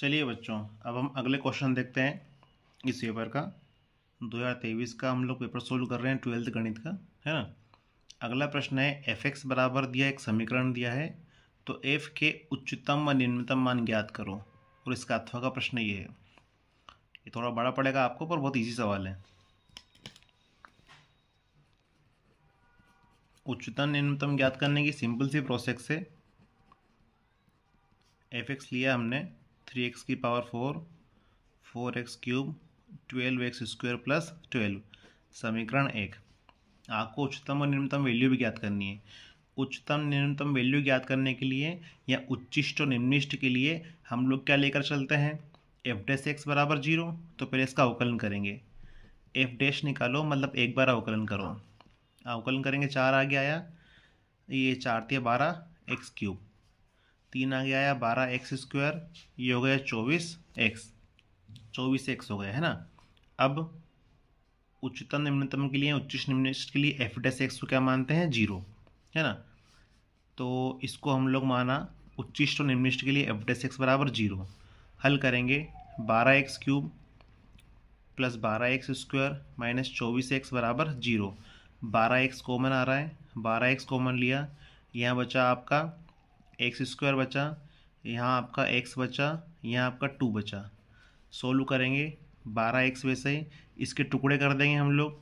चलिए बच्चों, अब हम अगले क्वेश्चन देखते हैं इस पेपर का 2023 का। हम लोग पेपर सोल्व कर रहे हैं 12th गणित का, है ना। अगला प्रश्न है एफ एक्स बराबर दिया, एक समीकरण दिया है, तो एफ के उच्चतम व निम्नतम मान ज्ञात करो। और इसका अथवा का प्रश्न ये है। ये थोड़ा बड़ा पड़ेगा आपको, पर बहुत ईजी सवाल है। उच्चतम निम्नतम ज्ञात करने की सिंपल सी प्रोसेस से एफ एक्स लिया हमने 3x की power 4, 4x cube, 12x square plus 12। समीकरण 1। आपको उच्चतम और निम्नतम वैल्यू भी ज्ञात करनी है। उच्चतम निम्नतम वैल्यू ज्ञात करने के लिए या उच्चिष्ट और निम्निष्ट के लिए हम लोग क्या लेकर चलते हैं, एफ डैश एक्स बराबर 0। तो पहले इसका अवकलन करेंगे। एफ डैश निकालो, मतलब एक बार अवकलन करो। अवकलन करेंगे, 4 आगे आया, ये 4 दिया 12x क्यूब, 3 आगे आया 12x स्क्वायर, ये हो गया 24x हो गया, है ना। अब उच्चतम निम्नतम के लिए, उच्चिष्ट निम्निष्ट के लिए एफ डैश एक्स को क्या मानते हैं, 0, है ना। तो इसको हम लोग माना उच्चिष्ट और निम्निष्ट के लिए एफ डैश एक्स बराबर 0। हल करेंगे, 12x cube plus 12x square minus 24x बराबर 0। 12x कॉमन आ रहा है, 12x कॉमन लिया, यहाँ बचा आपका एक्स स्क्वायर बचा, यहाँ आपका x बचा, यहाँ आपका 2 बचा। सोल्व करेंगे, 12x वैसे ही इसके टुकड़े कर देंगे, हम लोग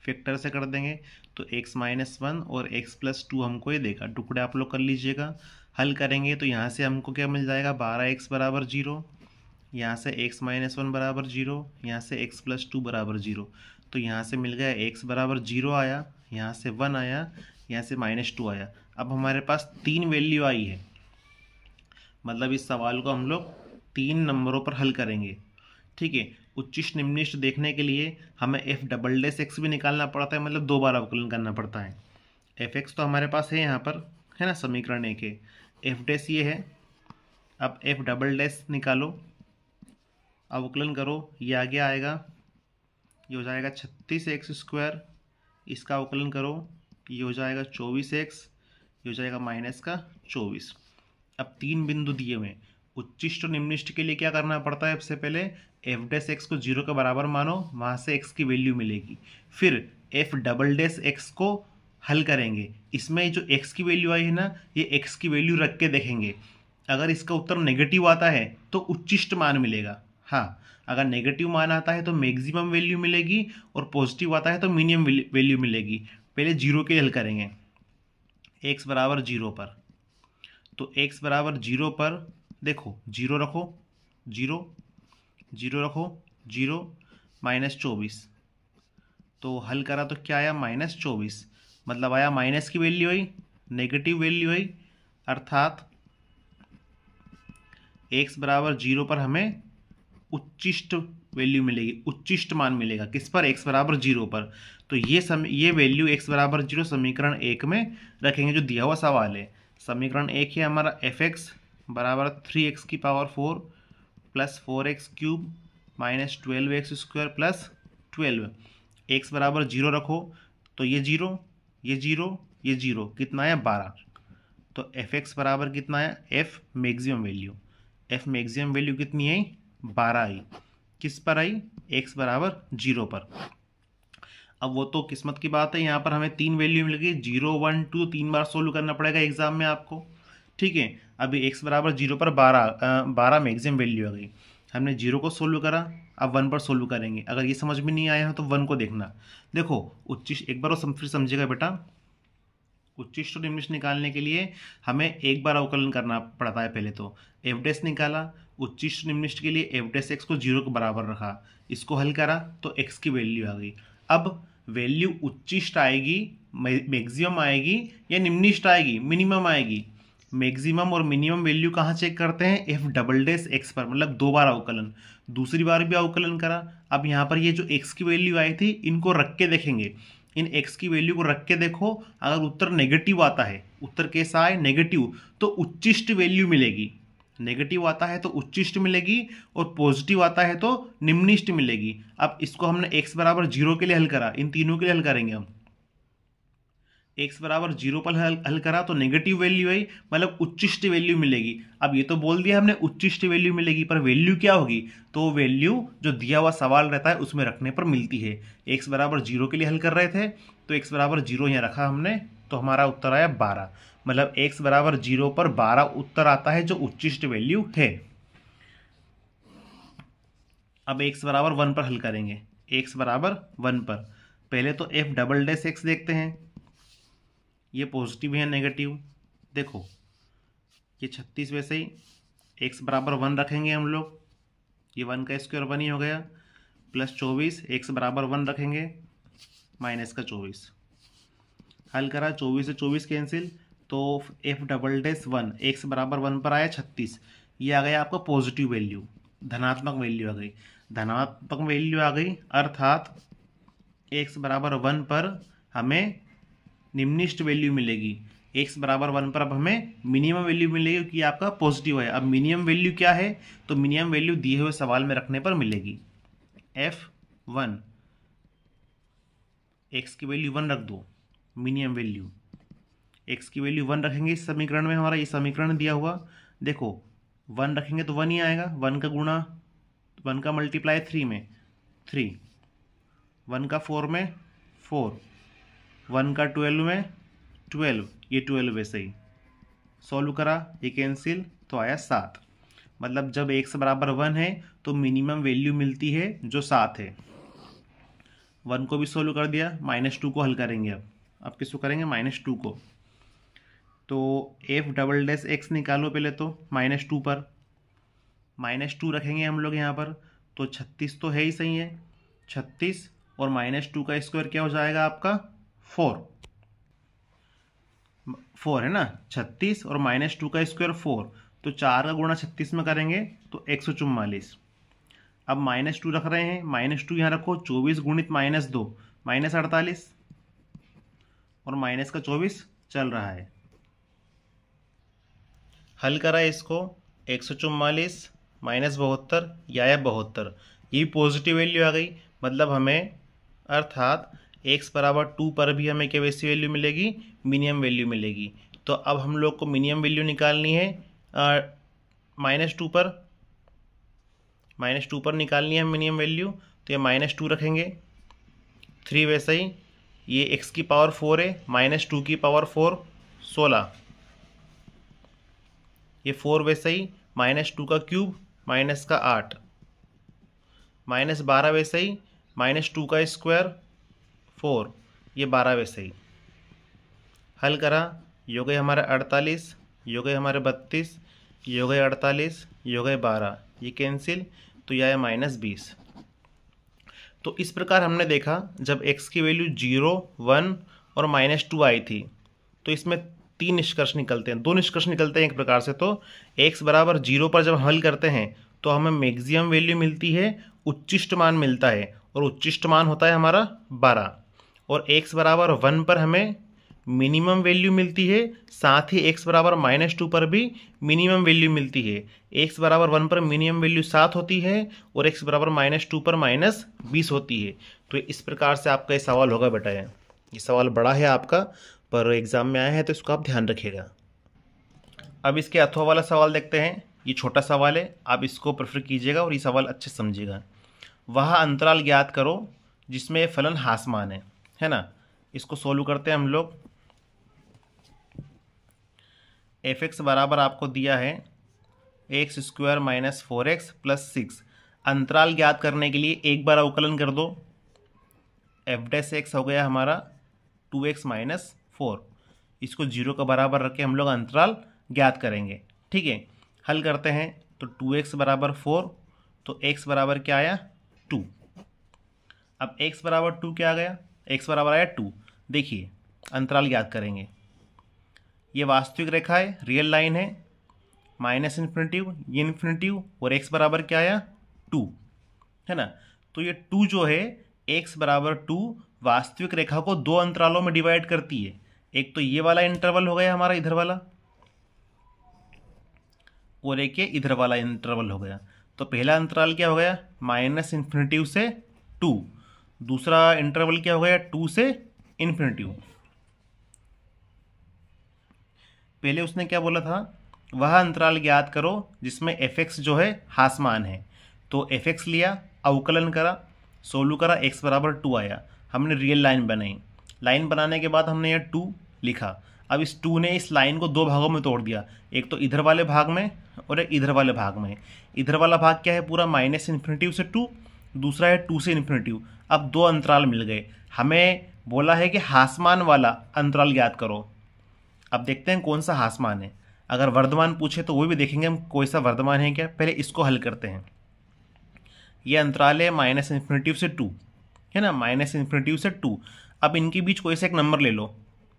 फैक्टर से कर देंगे, तो x माइनस 1 और x प्लस 2 हमको ये देगा। टुकड़े आप लोग कर लीजिएगा। हल करेंगे तो यहाँ से हमको क्या मिल जाएगा, 12x बराबर 0, यहाँ से x माइनस 1 बराबर 0, यहाँ से x प्लस 2 बराबर 0। तो यहाँ से मिल गया x बराबर 0 आया, यहाँ से 1 आया, यहाँ से -2 आया। अब हमारे पास 3 वैल्यू आई है, मतलब इस सवाल को हम लोग 3 नंबरों पर हल करेंगे, ठीक है। उच्चिष्ट निम्निष्ट देखने के लिए हमें एफ डबल डैश एक्स भी निकालना पड़ता है, मतलब 2 बार अवकलन करना पड़ता है। एफ एक्स तो हमारे पास है यहाँ पर, है ना, समीकरण 1 है। एफ डैश ये है, अब एफ डबल डैश निकालो, अवकलन करो, ये आगे आएगा, ये हो जाएगा 36x स्क्वायर, इसका अवकलन करो, ये हो जाएगा 24x, ये हो जाएगा -24। अब 3 बिंदु दिए हुए हैं। उच्चिष्ट और निम्निष्ट के लिए क्या करना पड़ता है, सबसे पहले एफ डैश एक्स को 0 के बराबर मानो, वहाँ से x की वैल्यू मिलेगी। फिर एफ डबल डैश एक्स को हल करेंगे, इसमें जो x की वैल्यू आई है ना, ये x की वैल्यू रख के देखेंगे। अगर इसका उत्तर नेगेटिव आता है तो उच्चिष्ट मान मिलेगा, हाँ। अगर नेगेटिव मान आता है तो मैक्सिमम वैल्यू मिलेगी, और पॉजिटिव आता है तो मिनिमम वैल्यू मिलेगी। पहले 0 के हल करेंगे, x बराबर 0 पर। तो x बराबर 0 पर देखो, 0 रखो, 0 0 रखो, 0 -24। तो हल करा तो क्या आया, -24, मतलब आया माइनस की वैल्यू आई, नेगेटिव वैल्यू आई, अर्थात x बराबर 0 पर हमें उच्चिष्ट वैल्यू मिलेगी, उच्चिष्ट मान मिलेगा। किस पर, x बराबर 0 पर। तो ये वैल्यू x बराबर 0 समीकरण 1 में रखेंगे, जो दिया हुआ सवाल है। समीकरण 1 है हमारा एफ एक्स बराबर 3x की power 4 plus 4x cube minus 12x square plus 12। x बराबर 0 रखो, तो ये 0, ये 0, ये 0, कितना आया, 12। तो एफ एक्स बराबर कितना आया, F maximum value, F maximum value कितनी आई, 12 आई। किस पर आई, x बराबर 0 पर। अब वो तो किस्मत की बात है, यहाँ पर हमें 3 वैल्यू मिल गई, 0 1 2, 3 बार सोल्व करना पड़ेगा एग्जाम में आपको, ठीक है। अभी x बराबर 0 पर 12 मैक्सिमम वैल्यू आ गई। हमने 0 को सोल्व करा, अब 1 पर सोल्व करेंगे। अगर ये समझ में नहीं आया है तो 1 को देखना। देखो उच्चिष्ट, एक बार फिर समझिएगा बेटा, उच्चिष्ट और निम्निष्ट निकालने के लिए हमें एक बार अवकलन करना पड़ता है। पहले तो एफ डैश निकाला, उच्चिष्ट निम्निष्ट के लिए एफ डैश एक्स को 0 के बराबर रखा, इसको हल करा तो x की वैल्यू आ गई। अब वैल्यू उच्चिष्ट आएगी, मैक्सिमम आएगी, या निम्निष्ट आएगी, मिनिमम आएगी। मैक्सिमम और मिनिमम वैल्यू कहाँ चेक करते हैं, एफ डबल डैश एक्स पर, मतलब 2 बार अवकलन। दूसरी बार भी अवकलन करा, अब यहाँ पर ये जो x की वैल्यू आई थी, इनको रख के देखेंगे। इन x की वैल्यू को रख के देखो, अगर उत्तर नेगेटिव आता है, उत्तर कैसा आए, नेगेटिव, तो उच्चिष्ट वैल्यू मिलेगी। नेगेटिव आता है तो उच्चिष्ट मिलेगी, और पॉजिटिव आता है तो निम्निष्ट मिलेगी। अब इसको हमने x बराबर 0 के लिए हल करा, इन तीनों के लिए हल करेंगे हम। एक्स बराबर 0 पर हल करा तो नेगेटिव वैल्यू आई, मतलब उच्चिष्ट वैल्यू मिलेगी। अब ये तो बोल दिया हमने उच्चिष्ट वैल्यू मिलेगी, पर वैल्यू क्या होगी, तो वैल्यू जो दिया हुआ सवाल रहता है उसमें रखने पर मिलती है। एक्स बराबर 0 के लिए हल कर रहे थे तो एक्स बराबर 0 यहाँ रखा हमने, तो हमारा उत्तर आया 12। मतलब एक्स बराबर 0 पर 12 उत्तर आता है जो उच्चिष्ट वैल्यू है। अब एक्स बराबर 1 पर हल करेंगे। एक्स बराबर 1 पर पहले तो एफ डबल डैश एक्स देखते हैं, ये पॉजिटिव है नेगेटिव। देखो ये 36 वैसे ही एक्स बराबर 1 रखेंगे हम लोग, ये 1 का स्क्वायर 1 ही हो गया, प्लस 24 एक्स बराबर 1 रखेंगे, माइनस का 24। हल करा 24 से 24 कैंसिल, तो एफ डबल डैश 1 एक्स बराबर 1 पर आया 36, ये आ गया आपका पॉजिटिव वैल्यू, धनात्मक वैल्यू आ गई। धनात्मक वैल्यू आ गई अर्थात एक्स बराबर 1 पर हमें निम्निष्ट वैल्यू मिलेगी। एक्स बराबर 1 पर अब हमें मिनिमम वैल्यू मिलेगी क्योंकि आपका पॉजिटिव है। अब मिनिमम वैल्यू क्या है, तो मिनिमम वैल्यू दिए हुए सवाल में रखने पर मिलेगी। F1 एक्स की वैल्यू 1 रख दो, मिनिमम वैल्यू एक्स की वैल्यू 1 रखेंगे इस समीकरण में, हमारा ये समीकरण दिया हुआ, देखो 1 रखेंगे तो 1 ही आएगा, 1 का गुणा 1 का मल्टीप्लाई 3 में 3, 1 का 4 में 4, 1 का 12 में 12, ये 12 वैसे ही सॉल्व करा, ये कैंसिल तो आया 7। मतलब जब एक्स बराबर 1 है तो मिनिमम वैल्यू मिलती है जो 7 है। 1 को भी सॉल्व कर दिया, -2 को हल करेंगे। अब किसको करेंगे, -2 को। तो एफ डबल डैश एक्स निकालो पहले तो -2 पर, -2 रखेंगे हम लोग यहाँ पर, तो 36 तो है ही सही है, 36 और -2 का स्क्वायर क्या हो जाएगा आपका 4 है ना, 36 और -2 का स्क्वायर 4, तो 4 का गुणा 36 में करेंगे तो 144। अब -2 रख रहे हैं, -2 यहाँ रखो, 24 गुणित -2 -48 और माइनस का 24 चल रहा है। हल करा इसको, 144 -72 या 72, ये पॉजिटिव वैल्यू आ गई। मतलब हमें अर्थात x बराबर 2 पर भी हमें क्या वैसी वैल्यू मिलेगी, मिनिमम वैल्यू मिलेगी। तो अब हम लोग को मिनिमम वैल्यू निकालनी है -2 पर, -2 पर निकालनी है मिनिमम वैल्यू, तो ये -2 रखेंगे, 3 वैसे ही, ये x की पावर 4 है, -2 की पावर 4 16, ये 4 वैसे ही, -2 का क्यूब माइनस का 8, -12 वैसे ही, -2 का स्क्वायर 4, ये 12 वैसे ही। हल करा, ये हो गए हमारे 48, ये हो गए हमारे 32, ये हो गए 48, ये हो गए 12, ये कैंसिल तो यह है -20। तो इस प्रकार हमने देखा जब x की वैल्यू 0, 1 और -2 आई थी, तो इसमें 3 निष्कर्ष निकलते हैं, 2 निष्कर्ष निकलते हैं एक प्रकार से। तो x बराबर 0 पर जब हल करते हैं तो हमें मैक्सिमम वैल्यू मिलती है, उच्चिष्ट मान मिलता है, और उच्चिष्ट मान होता है हमारा 12। और x बराबर 1 पर हमें मिनिमम वैल्यू मिलती है, साथ ही x बराबर -2 पर भी मिनिमम वैल्यू मिलती है। x बराबर 1 पर मिनिमम वैल्यू 7 होती है और x बराबर -2 पर -20 होती है। तो इस प्रकार से आपका ये सवाल होगा बेटा। ये सवाल बड़ा है आपका, पर एग्जाम में आया है तो इसको आप ध्यान रखिएगा। अब इसके अथवा वाला सवाल देखते हैं। ये छोटा सवाल है, आप इसको प्रेफर कीजिएगा और ये सवाल अच्छे से समझिएगा। वह अंतराल ज्ञात करो जिसमें फलन हासमान है ना। इसको सोल्व करते हैं हम लोग। f(x) बराबर आपको दिया है x² - 4x + 6। अंतराल ज्ञात करने के लिए एक बार अवकलन कर दो, f' हो गया हमारा 2x - 4। इसको 0 का बराबर रख के हम लोग अंतराल ज्ञात करेंगे। ठीक है, हल करते हैं तो 2x बराबर 4, तो x बराबर क्या आया 2। अब x बराबर 2 क्या आ गया, x बराबर आया 2। देखिए अंतराल ज्ञात करेंगे, ये वास्तविक रेखा है, रियल लाइन है, -इन्फिनिटिव, ये इन्फिनिटिव, और x बराबर क्या आया 2 है ना। तो ये 2 जो है x बराबर 2 वास्तविक रेखा को 2 अंतरालों में डिवाइड करती है। एक तो ये वाला इंटरवल हो गया हमारा इधर वाला, और एक ये इधर वाला इंटरवल हो गया। तो पहला अंतराल क्या हो गया -इन्फिनिटिव से 2, दूसरा इंटरवल क्या हो गया 2 से इन्फिनिटिव। पहले उसने क्या बोला था, वह अंतराल ज्ञात करो जिसमें fx जो है हासमान है। तो fx लिया, अवकलन करा, सोल्व करा, x बराबर 2 आया। हमने रियल लाइन बनाई, लाइन बनाने के बाद हमने यह 2 लिखा। अब इस 2 ने इस लाइन को दो भागों में तोड़ दिया, एक तो इधर वाले भाग में और एक इधर वाले भाग में। इधर वाला भाग क्या है, पूरा -∞ से 2, दूसरा है 2 से ∞। अब दो अंतराल मिल गए। हमें बोला है कि हासमान वाला अंतराल ज्ञात करो। अब देखते हैं कौन सा हासमान है। अगर वर्धमान पूछे तो वो भी देखेंगे हम कोई सा वर्धमान है क्या। पहले इसको हल करते हैं। ये अंतराल है -∞ से 2, है ना, -∞ से 2। अब इनके बीच कोई सा एक नंबर ले लो,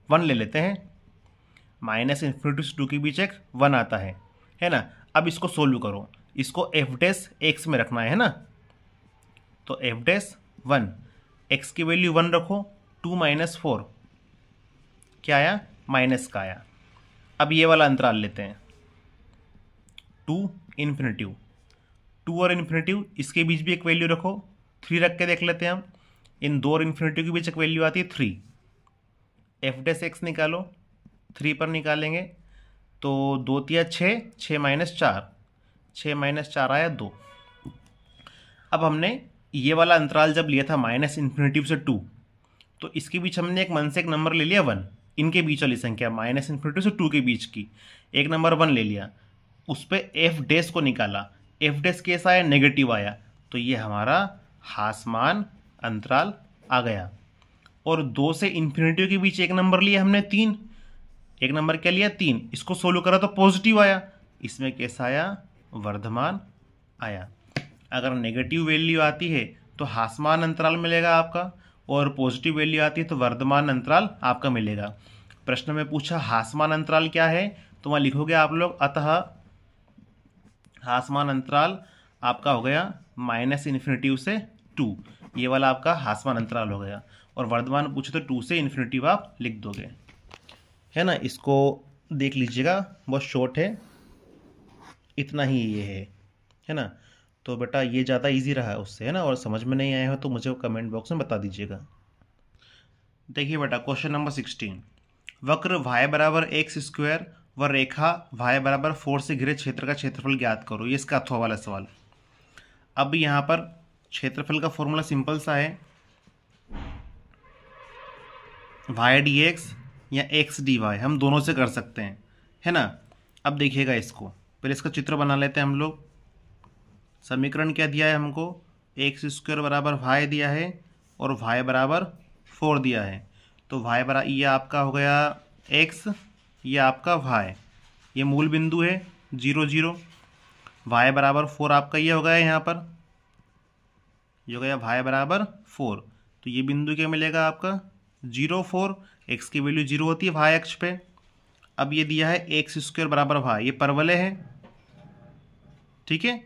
1 ले लेते हैं। -∞ से 2 के बीच एक 1 आता है ना। अब इसको सोल्व करो, इसको f' में रखना है ना। तो f'1, x की वैल्यू 1 रखो, 2 - 4 क्या आया, माइनस का आया। अब ये वाला अंतराल लेते हैं, 2 ∞, 2 और ∞, इसके बीच भी एक वैल्यू रखो, 3 रख के देख लेते हैं हम। इन 2 और ∞ के बीच एक वैल्यू आती है 3। f' निकालो, 3 पर निकालेंगे तो 2 तिया 6, 6 - 4, 6 - 4 आया 2। अब हमने ये वाला अंतराल जब लिया था -∞ से 2, तो इसके बीच हमने एक मन से एक नंबर ले लिया 1। इनके बीच वाली संख्या -∞ से 2 के बीच की एक नंबर 1 ले लिया, उस पर f' को निकाला। f' कैसा आया, नेगेटिव आया। तो ये हमारा हासमान अंतराल आ गया। और 2 से ∞ के बीच एक नंबर लिया हमने 3, एक नंबर क्या लिया 3, इसको सोल्व करा तो पॉजिटिव आया। इसमें कैसा आया, वर्धमान आया। अगर नेगेटिव वैल्यू आती है तो हासमान अंतराल मिलेगा आपका, और पॉजिटिव वैल्यू आती है तो वर्धमान अंतराल आपका मिलेगा। प्रश्न में पूछा हासमान अंतराल क्या है, तो वहाँ लिखोगे आप लोग, अतः हासमान अंतराल आपका हो गया -∞ से 2। ये वाला आपका हासमान अंतराल हो गया। और वर्धमान पूछे तो 2 से ∞ आप लिख दोगे, है ना। इसको देख लीजिएगा, बहुत शॉर्ट है, इतना ही ये है ना। तो बेटा ये ज़्यादा इजी रहा है उससे, है ना। और समझ में नहीं आया हो तो मुझे कमेंट बॉक्स में बता दीजिएगा। देखिए बेटा, क्वेश्चन नंबर 16, वक्र y बराबर x² व रेखा y बराबर 4 से घिरे क्षेत्र का क्षेत्रफल ज्ञात करो। ये इसका अथवा वाला सवाल। अब यहाँ पर क्षेत्रफल का फॉर्मूला सिंपल सा है, y dx या x dy, हम दोनों से कर सकते हैं, है ना। अब देखिएगा इसको, पहले इसका चित्र बना लेते हैं हम लोग। समीकरण क्या दिया है हमको, x² बराबर y दिया है और y बराबर 4 दिया है। तो y बराबर, ये आपका हो गया x, ये आपका y, ये मूल बिंदु है 0 0। y बराबर 4 आपका ये हो गया यहाँ पर, ये हो गया y बराबर 4। तो ये बिंदु क्या मिलेगा आपका 0 4, x की वैल्यू 0 होती है y अक्ष पे। अब ये दिया है x² बराबर y, ये परवलय है, ठीक है।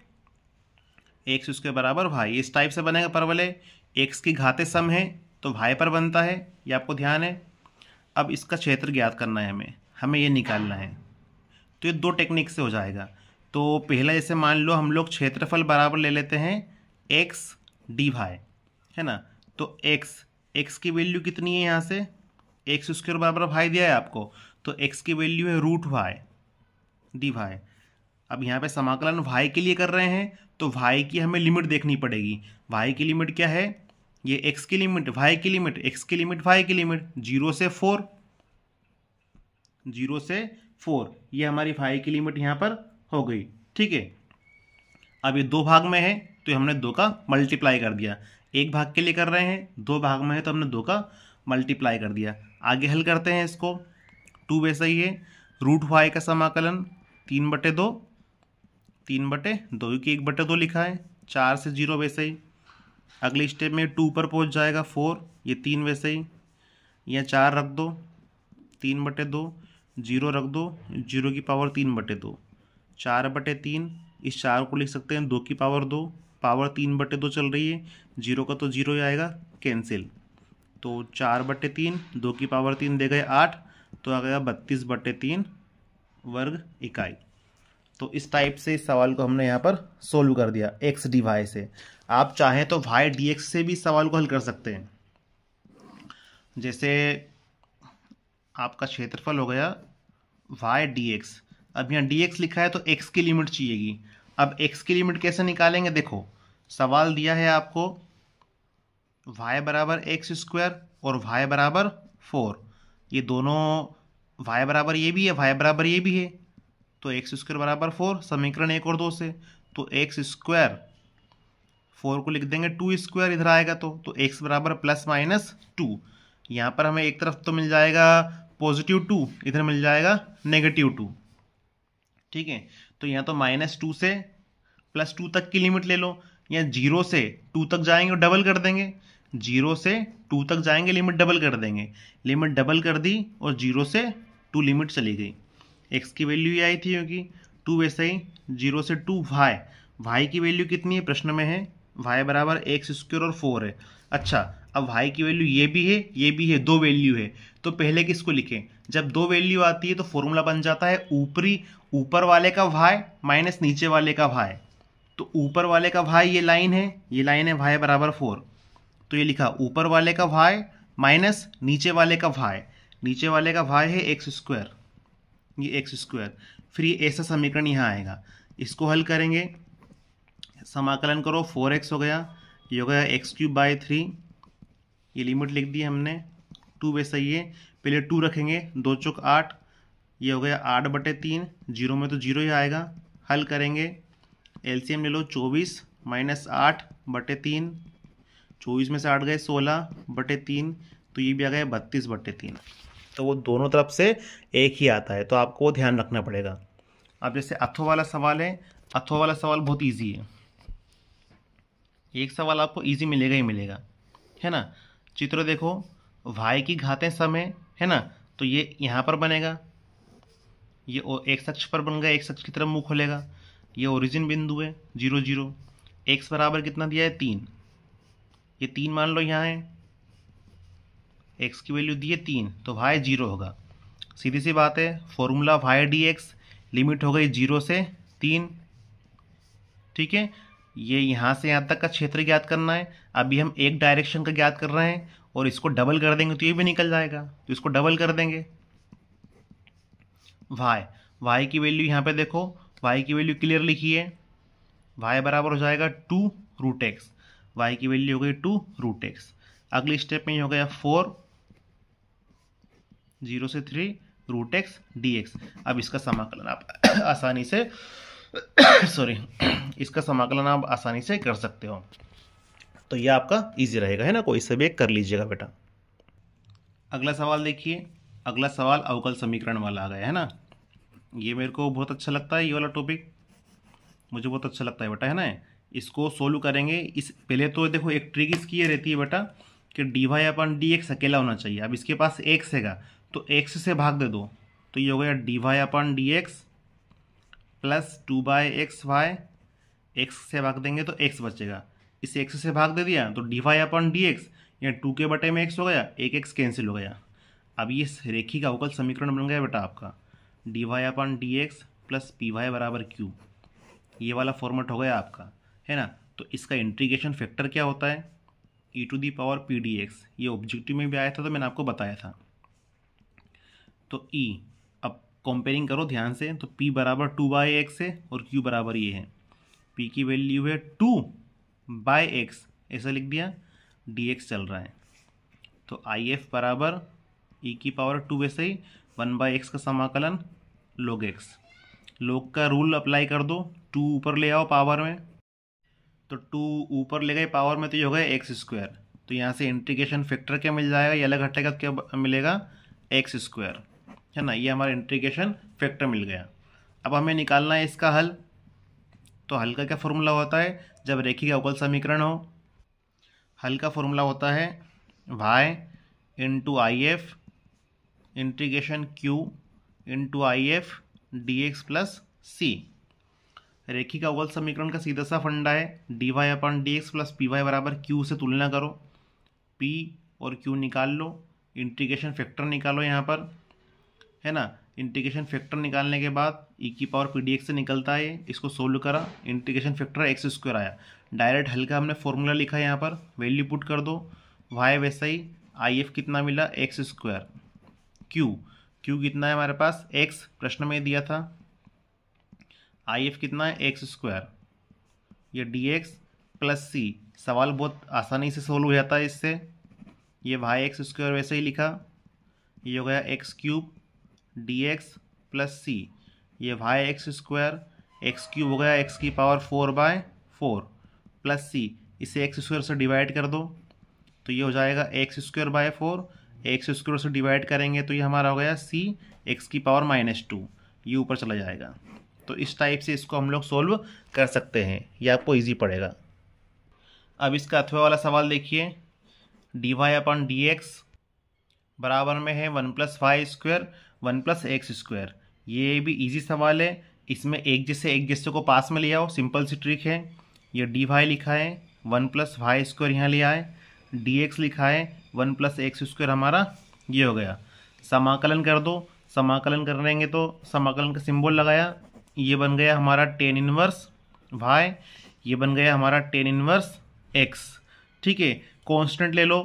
x² बराबर y, इस टाइप से बनेगा परवलय। x की घातें सम है तो y पर बनता है, ये आपको ध्यान है। अब इसका क्षेत्र ज्ञात करना है हमें ये निकालना है। तो ये दो टेक्निक से हो जाएगा। तो पहला जैसे मान लो हम लोग क्षेत्रफल बराबर ले लेते हैं x dy, है ना। तो x की वैल्यू कितनी है, यहाँ से x² बराबर y दिया है आपको, तो x की वैल्यू है √y dy। अब यहाँ पे समाकलन y के लिए कर रहे हैं तो y की हमें लिमिट देखनी पड़ेगी। y की लिमिट क्या है, ये x की लिमिट, y की लिमिट, x की लिमिट, y की लिमिट, 0 से 4, 0 से 4, ये हमारी y की लिमिट यहाँ पर हो गई, ठीक है। अब ये दो भाग में है तो हमने 2 का मल्टीप्लाई कर दिया। एक भाग के लिए कर रहे हैं, 2 भाग में है तो हमने 2 का मल्टीप्लाई कर दिया। आगे हल करते हैं इसको, 2 वैसा ही है, √y का समाकलन 3/2, 3/2 क्योंकि 1/2 लिखा है, 4 से 0 वैसे ही। अगले स्टेप में 2 पर पहुंच जाएगा 4, ये 3 वैसे ही, या 4 रख दो, 3/2, 0 रख दो, 0 की पावर 3/2, 4/3, इस 4 को लिख सकते हैं 2 की पावर 2, पावर 3/2 चल रही है, 0 का तो 0 ही आएगा, कैंसिल। तो 4/3, 2 की पावर 3 दे गए 8, तो आ गया 32/3 वर्ग इकाई। तो इस टाइप से इस सवाल को हमने यहाँ पर सोल्व कर दिया x dy से। आप चाहें तो y dx से भी सवाल को हल कर सकते हैं। जैसे आपका क्षेत्रफल हो गया वाई डी एक्स। अब यहाँ डी एक्स लिखा है तो एक्स की लिमिट चाहिएगी। अब एक्स की लिमिट कैसे निकालेंगे? देखो सवाल दिया है आपको y बराबर एक्स स्क्वायर और y बराबर 4, ये दोनों y बराबर ये भी है, y बराबर ये भी है, तो एक्स स्क्वायर बराबर 4, समीकरण 1 और 2 से। तो एक्स स्क्वायर 4 को लिख देंगे 2 स्क्वायर, इधर आएगा तो एक्स बराबर प्लस माइनस 2। यहाँ पर हमें एक तरफ तो मिल जाएगा पॉजिटिव 2, इधर मिल जाएगा नेगेटिव 2। ठीक है, तो यहाँ तो -2 से +2 तक की लिमिट ले लो, या 0 से 2 तक जाएंगे और डबल कर देंगे, 0 से 2 तक जाएंगे लिमिट डबल कर देंगे, लिमिट डबल कर दी और 0 से 2 लिमिट चली गई, x की वैल्यू ये आई थी क्योंकि 2, वैसे ही 0 से 2 y की वैल्यू कितनी है प्रश्न में है, y बराबर एक्स स्क्वायर और 4 है। अच्छा, अब y की वैल्यू ये भी है ये भी है, 2 वैल्यू है, तो पहले किसको लिखें? जब 2 वैल्यू आती है तो फॉर्मूला बन जाता है ऊपर वाले का y माइनस नीचे वाले का y। तो ऊपर वाले का y ये लाइन है y बराबर 4, तो ये लिखा ऊपर वाले का y माइनस नीचे वाले का y, नीचे वाले का y है एक्स स्क्वायर, ये एक्स स्क्वायर। फिर ये ऐसा समीकरण यहाँ आएगा, इसको हल करेंगे, समाकलन करो, 4x हो गया, ये हो गया x³/3, ये लिमिट लिख दी हमने, 2 वैसा ही है, पहले 2 रखेंगे, 2 चौक 8, ये हो गया 8/3, 0 में तो 0 ही आएगा, हल करेंगे, एलसीएम ले लो, 24 - 8/3, 24 में से 8 गए 16/3, तो ये भी आ गया 32/3। तो वो दोनों तरफ से एक ही आता है, तो आपको वो ध्यान रखना पड़ेगा। अब जैसे अथो वाला सवाल है, अथो वाला सवाल बहुत इजी है, एक सवाल आपको इजी मिलेगा ही मिलेगा, है ना। चित्र देखो, y की घातें सम है ना, तो ये यहाँ पर बनेगा, ये एक्स अक्ष पर बन गया, एक्स अक्ष की तरफ मुंह खोलेगा, ये ओरिजिन बिंदु है 0 0, एक्स बराबर कितना दिया है 3, ये 3 मान लो यहाँ है, एक्स की वैल्यू दी है 3, तो y 0 होगा। सीधी सी बात है, फॉर्मूला y dx, लिमिट हो गई 0 से 3। ठीक है, ये यहाँ से यहाँ तक का क्षेत्र ज्ञात करना है, अभी हम एक डायरेक्शन का ज्ञात कर रहे हैं, और इसको डबल कर देंगे तो ये भी निकल जाएगा, तो इसको डबल कर देंगे। y की वैल्यू यहाँ पे देखो, y की वैल्यू क्लियर लिखी है, y बराबर हो जाएगा 2√x, y की वैल्यू हो गई 2√x। अगली स्टेप में ये हो गया 4, 0 से 3 √x dx। अब इसका समाकलन आप आसानी से इसका समाकलन आप आसानी से कर सकते हो, तो यह आपका इजी रहेगा, है ना, कोई से भी एक कर लीजिएगा बेटा। अगला सवाल देखिए, अगला सवाल अवकल समीकरण वाला आ गया है ना, ये मेरे को बहुत अच्छा लगता है, ये वाला टॉपिक मुझे बहुत अच्छा लगता है बेटा, है ना। इसको सोल्व करेंगे, इस पहले तो देखो एक ट्रिक इसकी ये रहती है बेटा कि dy/dx अकेला होना चाहिए। अब इसके पास x हैगा तो x से भाग दे दो, तो ये हो गया dy/dx प्लस 2/xy, x से भाग देंगे तो x बचेगा, इस x से भाग दे दिया तो dy/dx, या 2 के बटे में x हो गया, एक x कैंसिल हो गया। अब ये रेखिक अवकल समीकरण बन गया बेटा आपका, dy/dx प्लस py बराबर q, ये वाला फॉर्मेट हो गया आपका, है ना। तो इसका इंटीग्रेशन फैक्टर क्या होता है, e⁻p⁴dx, ये ऑब्जेक्टिव में भी आया था तो मैंने आपको बताया था। तो e, अब कंपेयरिंग करो ध्यान से, तो p बराबर 2/x है और q बराबर ये है, p की वैल्यू है 2/x, ऐसा लिख दिया, dx चल रहा है, तो if बराबर e⁻2, वैसे ही 1/x का समाकलन log x, log का रूल अप्लाई कर दो, 2 ऊपर ले आओ पावर में, तो 2 ऊपर ले गए पावर में, तो ये हो गया x², तो यहाँ से इंटीग्रेशन फैक्टर क्या मिल जाएगा, ये अलग हटेगा, क्या मिलेगा x², है ना, ये हमारा इंटीग्रेशन फैक्टर मिल गया। अब हमें निकालना है इसका हल, तो हल का क्या फॉर्मूला होता है जब रेखिक अवकल समीकरण हो, हल का फॉर्मूला होता है y × if integration q × if dx plus c। रेखिक अवकल समीकरण का सीधा सा फंडा है, dy/dx प्लस py बराबर q से तुलना करो, p और q निकाल लो, इंटीग्रेशन फैक्टर निकालो यहाँ पर, है ना। इंटीग्रेशन फैक्टर निकालने के बाद e⁻p⁴dx से निकलता है, इसको सोल्व करा, इंटीग्रेशन फैक्टर x² आया, डायरेक्ट हल का हमने फॉर्मूला लिखा है, यहाँ पर वैल्यू पुट कर दो, y वैसा ही, if कितना मिला x², क्यू कितना है हमारे पास, एक्स प्रश्न में दिया था, आई एफ कितना है एक्स स्क्वायर, ये डी एक्स प्लस सी, सवाल बहुत आसानी से सोल्व हो जाता है इससे। ये वाई एक्स स्क्वायर वैसे ही लिखा, ये हो गया x cube d x plus c, ये y x square, x cube हो गया एक्स की पावर 4/4 प्लस सी, इसे एक्स स्क्वायर से डिवाइड कर दो तो ये हो जाएगा x square by 4, x square से डिवाइड करेंगे तो ये हमारा हो गया सी एक्स की पावर -2, ये ऊपर चला जाएगा। तो इस टाइप से इसको हम लोग सोल्व कर सकते हैं, ये आपको ईजी पड़ेगा। अब इसका अथवा वाला सवाल देखिए, D Y upon D X बराबर में है 1 + y² 1 + x²। ये भी इजी सवाल है, इसमें एक जैसे को पास में ले आओ, सिंपल सी ट्रिक है। ये डी वाई लिखा है 1 + y² यहाँ ले आए, डी एक्स लिखा है 1 + x² हमारा ये हो गया। समाकलन कर दो, समाकलन करेंगे तो समाकलन का सिंबल लगाया, ये बन गया हमारा tan इनवर्स y, ये बन गया हमारा tan इनवर्स x। ठीक है, कांस्टेंट ले लो,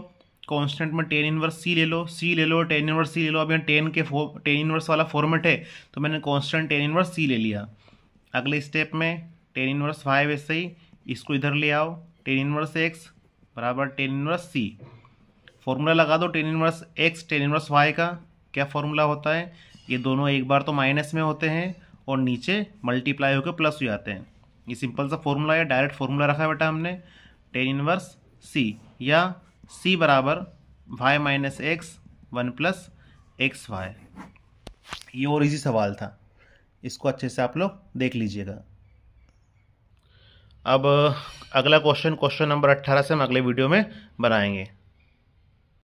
कांस्टेंट में tan इनवर्स c ले लो, c ले लो, tan इनवर्स c ले लो। अब यहाँ tan इनवर्स वाला फॉर्मेट है तो मैंने कांस्टेंट tan इनवर्स c ले लिया। अगले स्टेप में tan इनवर्स y वैसे ही, इसको इधर ले आओ, tan इनवर्स x बराबर tan इनवर्स c। फॉर्मूला लगा दो tan inverse x tan inverse y का, क्या फॉर्मूला होता है, ये दोनों एक बार तो माइनस में होते हैं और नीचे मल्टीप्लाई होकर प्लस हो जाते हैं। ये सिंपल सा फॉर्मूला है, डायरेक्ट फॉर्मूला रखा है बेटा हमने, tan इनवर्स c या c बराबर y - x 1 + xy। ये और इजी सवाल था, इसको अच्छे से आप लोग देख लीजिएगा। अब अगला क्वेश्चन नंबर 18 से हम अगले वीडियो में बनाएंगे।